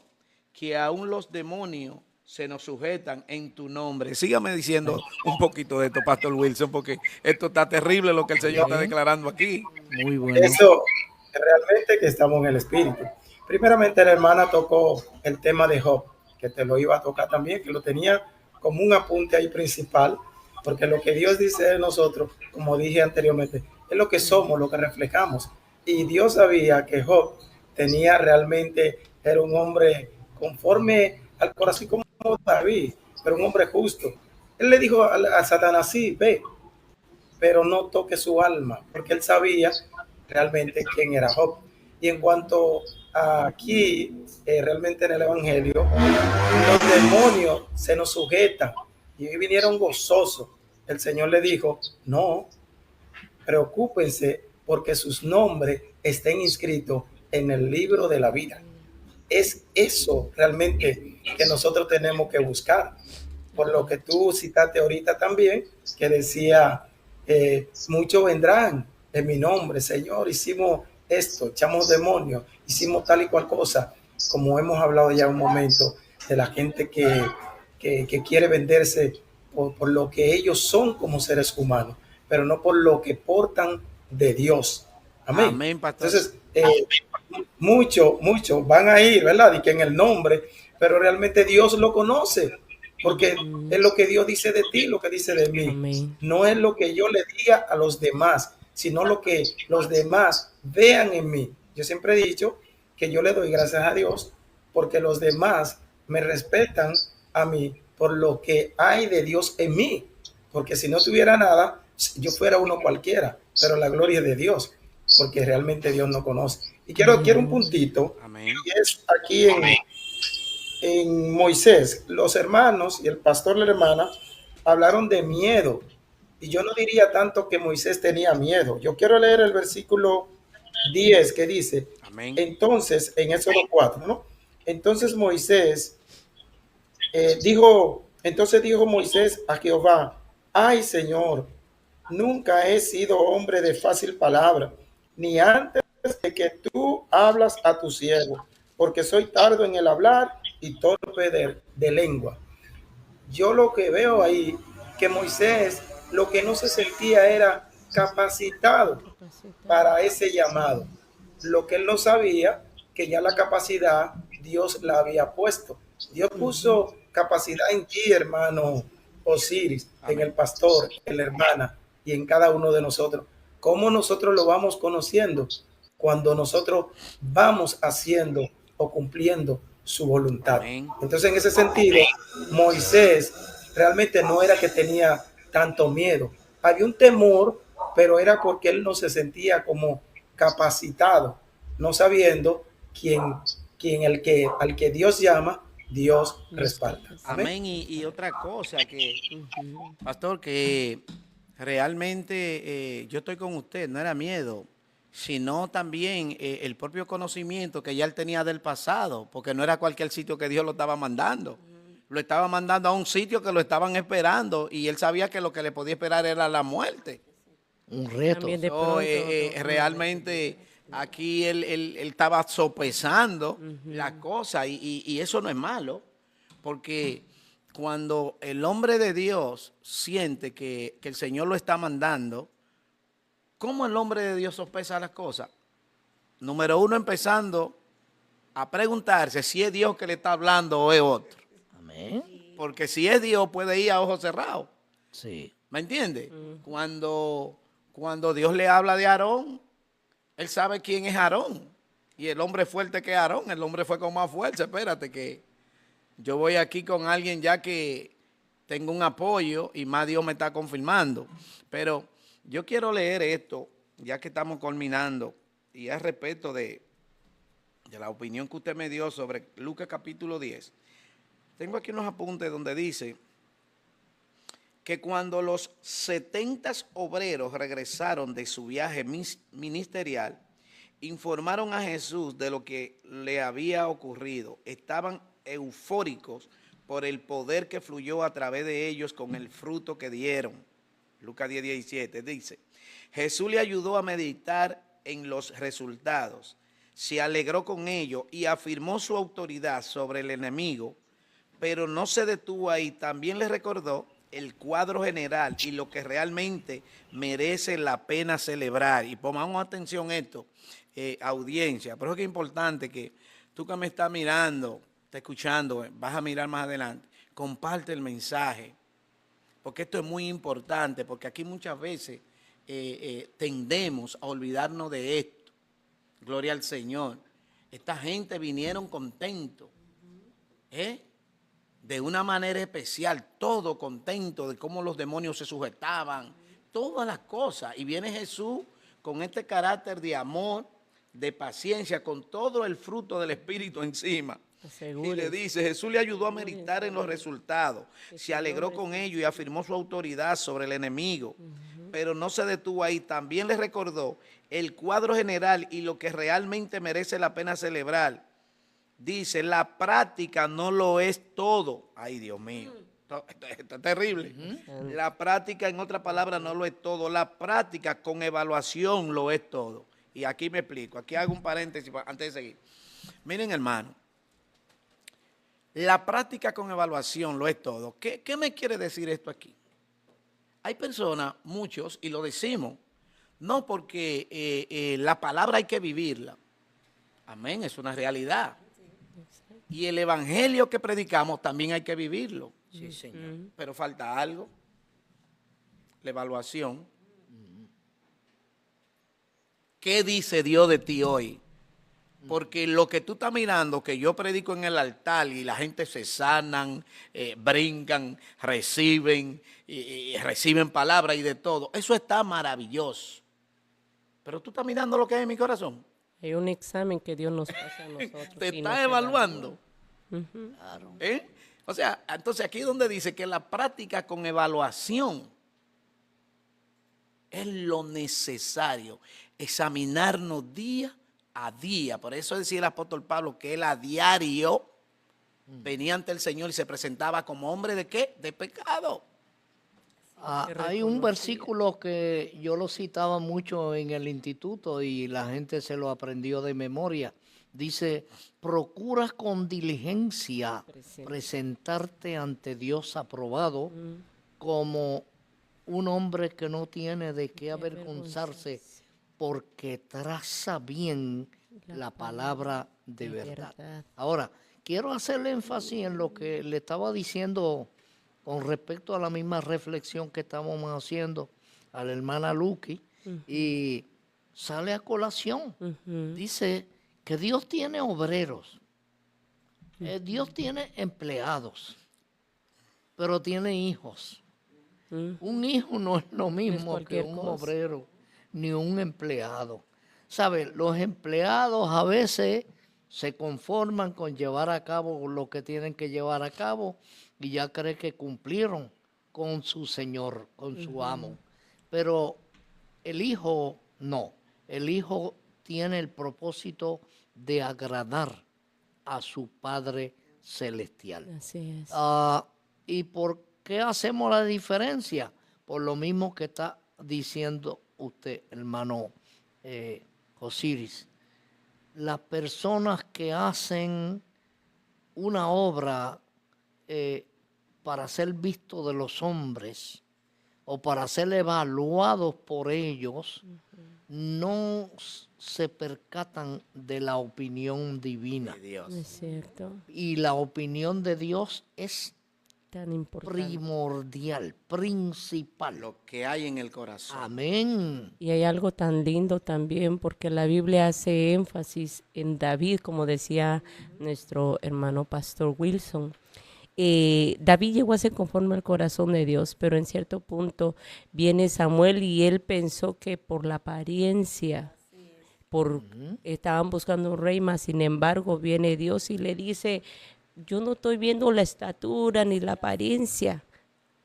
que aún los demonios se nos sujetan en tu nombre. Sígame diciendo un poquito de esto, pastor Wilson, porque esto está terrible lo que el Señor está declarando aquí. Muy bueno. Eso realmente que estamos en el espíritu. Primeramente la hermana tocó el tema de Job, que te lo iba a tocar también, que lo tenía como un apunte ahí principal, porque lo que Dios dice de nosotros, como dije anteriormente, es lo que somos, lo que reflejamos. Y Dios sabía que Job tenía realmente, era un hombre conforme al corazón como David, pero un hombre justo. Él le dijo a Satanás, sí, ve, pero no toque su alma, porque él sabía realmente quién era Job. Y en cuanto a aquí, realmente en el Evangelio, los demonios se nos sujetan y vinieron gozosos. El Señor le dijo, no, preocúpense porque sus nombres estén inscritos en el libro de la vida. Es eso realmente que nosotros tenemos que buscar. Por lo que tú citaste ahorita también, que decía, muchos vendrán en mi nombre, Señor, hicimos esto, echamos demonios, hicimos tal y cual cosa, como hemos hablado ya un momento de la gente que quiere venderse por lo que ellos son como seres humanos, pero no por lo que portan de Dios. Amén. Amén, pastor. Entonces, muchos van a ir, ¿verdad? Y que en el nombre, pero realmente Dios lo conoce, porque es lo que Dios dice de ti, lo que dice de mí. Amén. No es lo que yo le diga a los demás, sino lo que los demás vean en mí. Yo siempre he dicho que yo le doy gracias a Dios porque los demás me respetan a mí por lo que hay de Dios en mí. Porque si no tuviera nada, yo fuera uno cualquiera, pero la gloria es de Dios, porque realmente Dios no conoce. Y quiero un puntito, Amén. y es aquí en Moisés. Los hermanos y el pastor y la hermana hablaron de miedo. Y yo no diría tanto que Moisés tenía miedo. Yo quiero leer el versículo 10 que dice, Amén. entonces, en Éxodo 4, ¿no? Entonces Moisés entonces dijo Moisés a Jehová, ay Señor, nunca he sido hombre de fácil palabra, ni antes de que tú hablas a tu siervo, porque soy tardo en el hablar y torpe de lengua. Yo lo que veo ahí, que Moisés lo que no se sentía era capacitado para ese llamado. Lo que él no sabía, que ya la capacidad Dios la había puesto. Dios puso capacidad en ti, hermano Osiris, en el pastor, en la hermana y en cada uno de nosotros. ¿Cómo nosotros lo vamos conociendo? Cuando nosotros vamos haciendo o cumpliendo su voluntad. Amén. Entonces, en ese sentido, Moisés realmente no era que tenía tanto miedo. Había un temor, pero era porque él no se sentía como capacitado, no sabiendo al que Dios llama, Dios respalda. Amén. Amén. Y otra cosa que, pastor, que realmente yo estoy con usted, no era miedo, sino también el propio conocimiento que ya él tenía del pasado, porque no era cualquier sitio que Dios lo estaba mandando. Lo estaba mandando a un sitio que lo estaban esperando y él sabía que lo que le podía esperar era la muerte. Un reto. También de So, pronto, realmente aquí él estaba sopesando la cosa y eso no es malo, porque cuando el hombre de Dios siente que el Señor lo está mandando, ¿cómo el hombre de Dios sopesa las cosas? Número uno, empezando a preguntarse si es Dios que le está hablando o es otro. Amén. Porque si es Dios, puede ir a ojos cerrados. Sí. ¿Me entiende? Cuando Dios le habla de Aarón, él sabe quién es Aarón. Y el hombre fuerte que es Aarón, el hombre fue con más fuerza. Espérate que yo voy aquí con alguien ya que tengo un apoyo y más Dios me está confirmando. Pero yo quiero leer esto, ya que estamos culminando, y al respecto de la opinión que usted me dio sobre Lucas capítulo 10. Tengo aquí unos apuntes donde dice que cuando los 70 obreros regresaron de su viaje ministerial, informaron a Jesús de lo que le había ocurrido. Estaban eufóricos por el poder que fluyó a través de ellos con el fruto que dieron. Lucas 10:17 dice, Jesús le ayudó a meditar en los resultados, se alegró con ello y afirmó su autoridad sobre el enemigo, pero no se detuvo ahí, también les recordó el cuadro general y lo que realmente merece la pena celebrar. Y pongamos atención a esto, audiencia, pero es que es importante que tú que me estás mirando, estás escuchando, vas a mirar más adelante, comparte el mensaje, porque esto es muy importante, porque aquí muchas veces tendemos a olvidarnos de esto. Gloria al Señor. Esta gente vinieron contentos, de una manera especial, todo contento de cómo los demonios se sujetaban, todas las cosas. Y viene Jesús con este carácter de amor, de paciencia, con todo el fruto del Espíritu encima. Y le dice, Jesús le ayudó a meditar en los resultados, se alegró con ello y afirmó su autoridad sobre el enemigo. Pero no se detuvo ahí, también le recordó el cuadro general y lo que realmente merece la pena celebrar. Dice, la práctica no lo es todo. Ay, Dios mío, esto es terrible. La práctica, en otras palabras, no lo es todo. La práctica con evaluación lo es todo. Y aquí me explico, aquí hago un paréntesis antes de seguir. Miren, hermano, la práctica con evaluación lo es todo. ¿Qué me quiere decir esto aquí? Hay personas, muchos, y lo decimos, no porque la palabra hay que vivirla. Amén, es una realidad. Y el evangelio que predicamos también hay que vivirlo. Sí, Señor. Pero falta algo. La evaluación. ¿Qué dice Dios de ti hoy? Porque lo que tú estás mirando, que yo predico en el altar y la gente se sanan, brincan, reciben, reciben palabras y de todo, eso está maravilloso. Pero tú estás mirando lo que hay en mi corazón. Hay un examen que Dios nos pasa a nosotros. Te y está nos evaluando. Claro. O sea, entonces aquí es donde dice que la práctica con evaluación es lo necesario, examinarnos día a día. Por eso decía el apóstol Pablo que él a diario venía ante el Señor y se presentaba como hombre ¿de qué? De pecado. Hay un versículo que yo lo citaba mucho en el instituto y la gente se lo aprendió de memoria. Dice, procura con diligencia presentarte ante Dios aprobado como un hombre que no tiene de qué avergonzarse porque traza bien la palabra de verdad. Ahora, quiero hacerle énfasis en lo que le estaba diciendo con respecto a la misma reflexión que estábamos haciendo a la hermana Lucky, y sale a colación. Dice que Dios tiene obreros, Dios tiene empleados, pero tiene hijos. Un hijo no es lo mismo que un obrero ni un empleado. ¿Sabe? Los empleados a veces se conforman con llevar a cabo lo que tienen que llevar a cabo y ya creen que cumplieron con su señor, con su amo. Pero el hijo no. El hijo tiene el propósito de agradar a su Padre Celestial. Así es. ¿Y por qué hacemos la diferencia? Por lo mismo que está diciendo usted, hermano Osiris. Las personas que hacen una obra para ser visto de los hombres o para ser evaluados por ellos, no se percatan de la opinión divina. De Dios. Es cierto. Y la opinión de Dios es Tan importante. primordial, principal. Lo que hay en el corazón. Amén. Y hay algo tan lindo también, porque la Biblia hace énfasis en David, como decía nuestro hermano Pastor Wilson. David llegó a ser conforme al corazón de Dios, pero en cierto punto viene Samuel y él pensó que por la apariencia, estaban buscando un rey, mas sin embargo viene Dios y le dice, yo no estoy viendo la estatura ni la apariencia,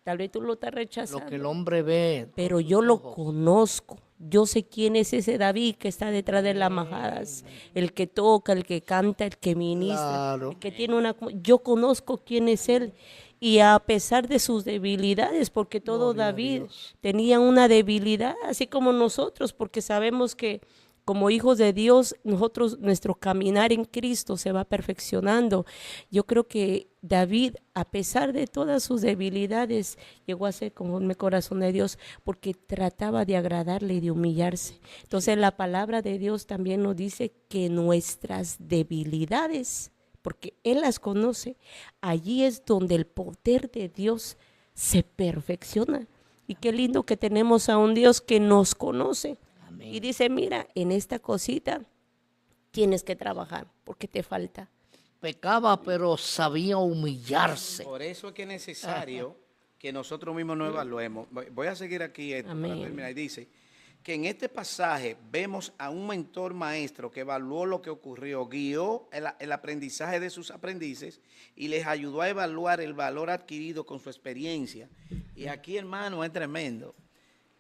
tal vez tú lo estás rechazando. Lo que el hombre ve. Pero yo lo conozco. Yo sé quién es ese David que está detrás de las majadas, el que toca, el que canta, el que ministra, Claro. el que tiene una... Yo conozco quién es él. Y a pesar de sus debilidades, porque todo Gloria a David Dios. tenía una debilidad, así como nosotros, porque sabemos que como hijos de Dios, nuestro caminar en Cristo se va perfeccionando. Yo creo que David, a pesar de todas sus debilidades, llegó a ser conforme el corazón de Dios porque trataba de agradarle y de humillarse. Entonces la palabra de Dios también nos dice que nuestras debilidades, porque Él las conoce, allí es donde el poder de Dios se perfecciona. Y qué lindo que tenemos a un Dios que nos conoce. Amén. Y dice, mira, en esta cosita tienes que trabajar porque te falta. Pecaba, pero sabía humillarse. Por eso es que es necesario que nosotros mismos nos evaluemos. Voy a seguir aquí esto para Amén. terminar. Y dice que en este pasaje vemos a un mentor maestro que evaluó lo que ocurrió, guió el aprendizaje de sus aprendices y les ayudó a evaluar el valor adquirido con su experiencia. Y aquí, hermano, es tremendo.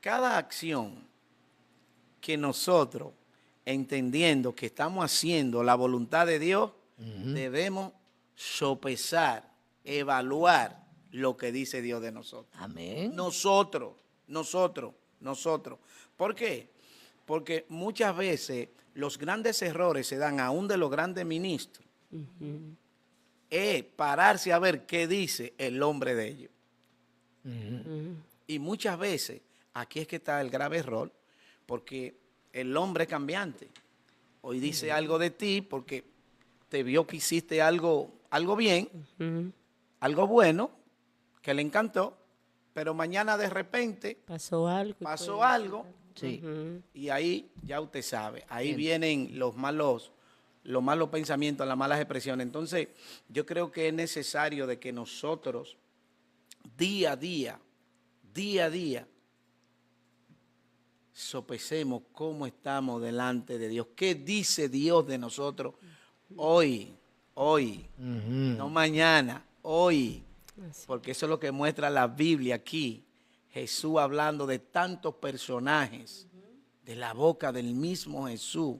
Cada acción que nosotros, entendiendo que estamos haciendo la voluntad de Dios, debemos sopesar, evaluar lo que dice Dios de nosotros. Amén. Nosotros. ¿Por qué? Porque muchas veces los grandes errores se dan aún de los grandes ministros. Es pararse a ver qué dice el hombre de ellos. Y muchas veces, aquí es que está el grave error, porque el hombre es cambiante. Hoy dice algo de ti porque te vio que hiciste algo bien, algo bueno, que le encantó, pero mañana de repente Pasó algo. pasó algo Sí. y ahí ya usted sabe, ahí vienen los malos pensamientos, las malas expresiones. Entonces, yo creo que es necesario de que nosotros día a día, sopesemos cómo estamos delante de Dios. ¿Qué dice Dios de nosotros hoy? No mañana, hoy. Porque eso es lo que muestra la Biblia aquí. Jesús hablando de tantos personajes, de la boca del mismo Jesús,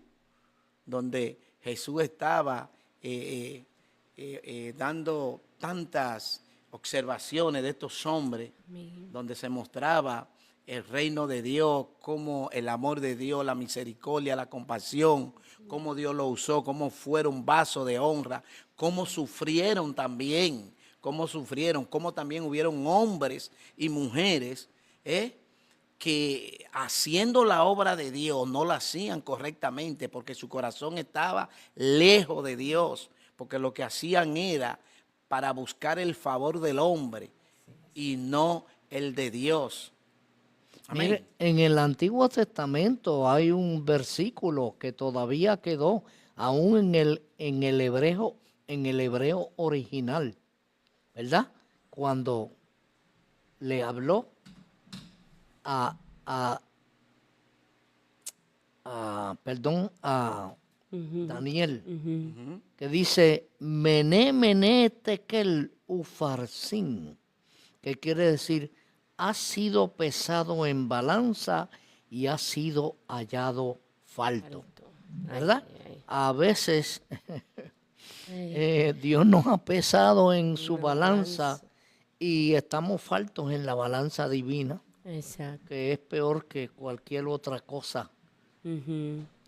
donde Jesús estaba dando tantas observaciones de estos hombres, donde se mostraba el reino de Dios, cómo el amor de Dios, la misericordia, la compasión, cómo Dios lo usó, cómo fueron vasos de honra, cómo sufrieron también, cómo también hubieron hombres y mujeres que haciendo la obra de Dios no la hacían correctamente porque su corazón estaba lejos de Dios, porque lo que hacían era para buscar el favor del hombre y no el de Dios. Amén. Mire, en el Antiguo Testamento hay un versículo que todavía quedó, aún en el hebreo original, ¿verdad? Cuando le habló a Daniel, que dice Mené, Mené, Tekel, Ufarsin, que quiere decir ha sido pesado en balanza y ha sido hallado falto, ¿verdad? A veces Dios nos ha pesado en su balanza y estamos faltos en la balanza divina, Exacto. que es peor que cualquier otra cosa.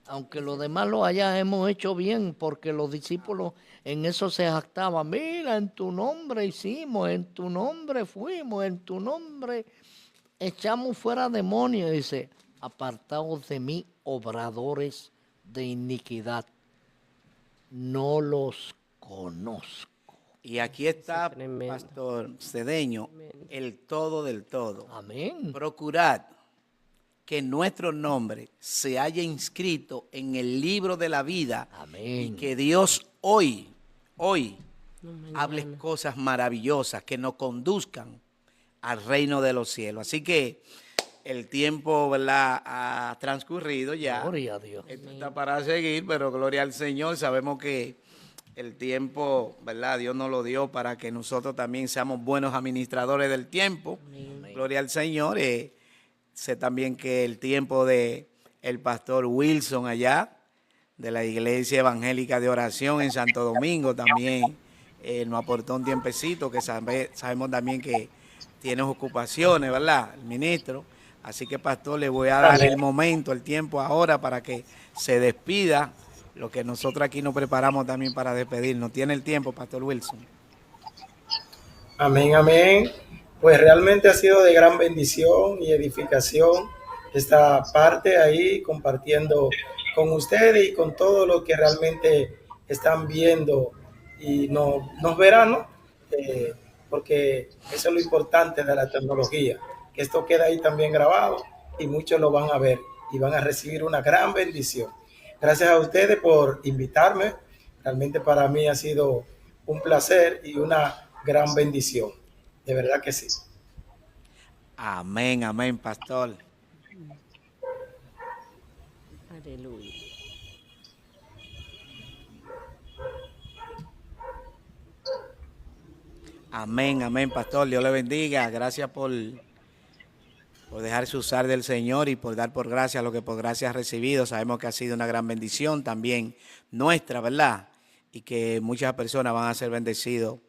Aunque lo demás lo hemos hecho bien, porque los discípulos en eso se jactaban. Mira, en tu nombre hicimos, en tu nombre fuimos, en tu nombre echamos fuera demonios. Dice, apartaos de mí, obradores de iniquidad, no los conozco. Y aquí está, tremendo. Pastor Cedeño, el todo del todo. Amén. Procurad que nuestro nombre se haya inscrito en el libro de la vida. Amén. Y que Dios hoy hable cosas maravillosas que nos conduzcan al reino de los cielos. Así que el tiempo, ¿verdad?, ha transcurrido ya. Gloria a Dios. Esto está para seguir, pero gloria al Señor. Sabemos que el tiempo, ¿verdad?, Dios nos lo dio para que nosotros también seamos buenos administradores del tiempo. Amén. Gloria al Señor. Sé también que el tiempo de el pastor Wilson allá, de la Iglesia Evangélica de Oración en Santo Domingo, también nos aportó un tiempecito, que sabemos también que tienes ocupaciones, ¿verdad?, el ministro. Así que, pastor, le voy a dar el momento, el tiempo ahora para que se despida, lo que nosotros aquí nos preparamos también para despedirnos. Tiene el tiempo, pastor Wilson. Amén, amén. Pues realmente ha sido de gran bendición y edificación esta parte ahí, compartiendo con ustedes y con todos los que realmente están viendo y nos verán, ¿no? Porque eso es lo importante de la tecnología, que esto queda ahí también grabado y muchos lo van a ver y van a recibir una gran bendición. Gracias a ustedes por invitarme. Realmente para mí ha sido un placer y una gran bendición. De verdad que sí. Amén, amén, pastor. Aleluya. Amén, amén, pastor. Dios le bendiga. Gracias por dejarse usar del Señor y por dar por gracia lo que por gracia ha recibido. Sabemos que ha sido una gran bendición también nuestra, ¿verdad? Y que muchas personas van a ser bendecidos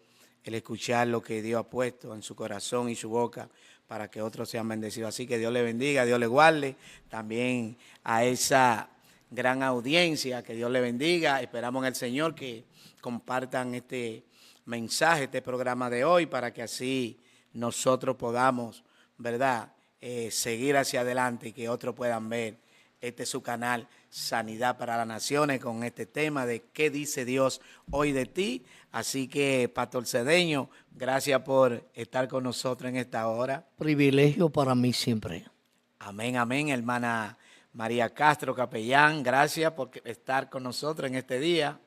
el escuchar lo que Dios ha puesto en su corazón y su boca para que otros sean bendecidos. Así que Dios le bendiga, Dios le guarde. También a esa gran audiencia, que Dios le bendiga. Esperamos en el Señor que compartan este mensaje, este programa de hoy, para que así nosotros podamos, ¿verdad?, seguir hacia adelante y que otros puedan ver este es su canal Sanidad para las Naciones con este tema de qué dice Dios hoy de ti. Así que, Pastor Cedeño, gracias por estar con nosotros en esta hora. Privilegio para mí siempre. Amén, amén. Hermana María Castro, capellán, gracias por estar con nosotros en este día.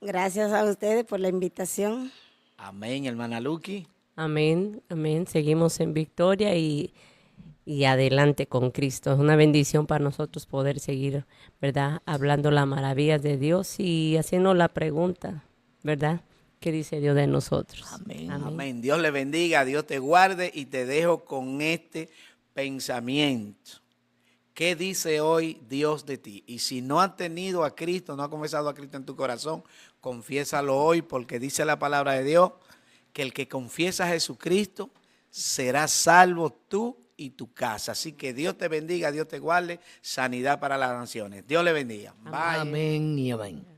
Gracias a ustedes por la invitación. Amén, hermana Lucky. Amén, amén. Seguimos en victoria y adelante con Cristo. Es una bendición para nosotros poder seguir, ¿verdad?, hablando las maravillas de Dios y haciendo la pregunta, ¿verdad?, ¿qué dice Dios de nosotros? Amén. Amén. Amén. Dios le bendiga, Dios te guarde y te dejo con este pensamiento. ¿Qué dice hoy Dios de ti? Y si no has tenido a Cristo, no has confesado a Cristo en tu corazón, confiésalo hoy, porque dice la palabra de Dios que el que confiesa a Jesucristo será salvo tú y tu casa. Así que Dios te bendiga, Dios te guarde, sanidad para las naciones. Dios le bendiga. Bye. Amén y amén.